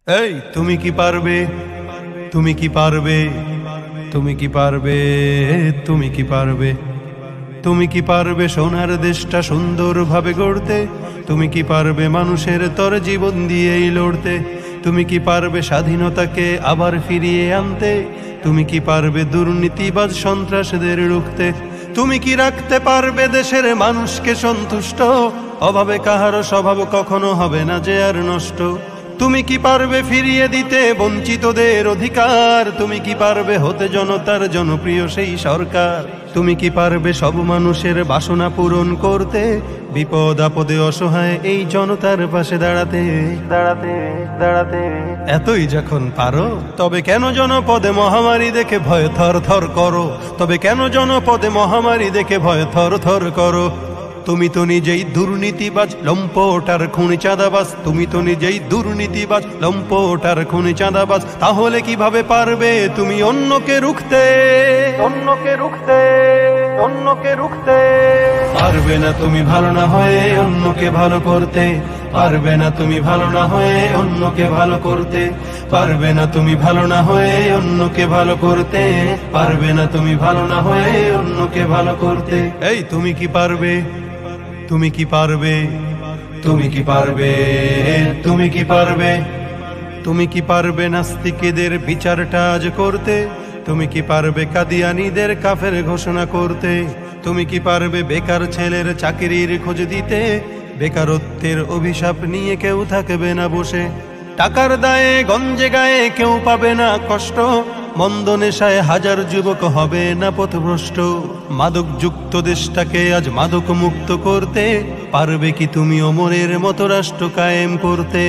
এই তুমি কি পারবে, তুমি কি পারবে, তুমি কি পারবে, তুমি কি পারবে, তুমি কি পারবে সোনার দেশটা সুন্দরভাবে গড়তে? তুমি কি পারবে মানুষের তর জীবন দিয়েই লড়তে? তুমি কি পারবে স্বাধীনতাকে আবার ফিরিয়ে আনতে? তুমি কি পারবে দুর্নীতিবাজ সন্ত্রাসীদের রুখতে? তুমি কি রাখতে পারবে দেশের মানুষকে সন্তুষ্ট? অভাবে কাহারও স্বভাব কখনো হবে না যে আর নষ্ট। তুমি কি পারবে ফিরিয়ে দিতে বঞ্চিতদের অধিকার? তুমি কি পারবে হতে জনতার জনপ্রিয় সেই সরকার? তুমি কি পারবে সব মানুষের বাসনা পূরণ করতে? বিপদ আপদে অসহায় এই জনতার পাশে দাঁড়াতে দাঁড়াতে দাঁড়াতে এতই যখন পারো, তবে কেন জনপদে মহামারী দেখে ভয় থর থর করো? তবে কেন জনপদে মহামারী দেখে ভয় থর থর করো? তুমি তো নিজেই দুর্নীতিবাজ, লম্পট আর খুনি চাঁদাবাজ। তুমি তো নিজেই দুর্নীতিবাজ, লম্পট আর খুনি চাঁদাবাজ। তাহলে কিভাবে পারবে তুমি অন্যকে রুখতে? অন্যকে রুখতে, অন্যকে রুখতে পারবে না তুমি ভালো না হয়ে অন্যকে ভালো করতে। পারবে না তুমি ভালো না হয়ে অন্যকে ভালো করতে। পারবে না তুমি ভালো না হয়ে অন্যকে ভালো করতে। পারবে না তুমি ভালো না হয়ে অন্যকে ভালো করতে। এই তুমি কি পারবে, তুমি কি পারবে, তুমি কি পারবে, তুমি কি পারবে, তুমি কি পারবে নাস্তিকদের বিচারটা আজ করতে? তুমি কি পারবে কাদিয়ানীদের কাফের ঘোষণা করতে? তুমি কি পারবে বেকার ছেলের চাকরির খোঁজ দিতে? বেকারত্বের অভিশাপ নিয়ে কেউ থাকবে না বসে। টাকার দায়ে গঞ্জে গায়ে কেউ পাবে না কষ্ট। মন্দ নেশায় হাজার যুবক হবে না পথভ্রষ্ট। মাদক যুক্ত দেশটাকে আজ মাদক মুক্ত করতে পারবে কি তুমি অমরের মতো রাষ্ট্র কায়েম করতে?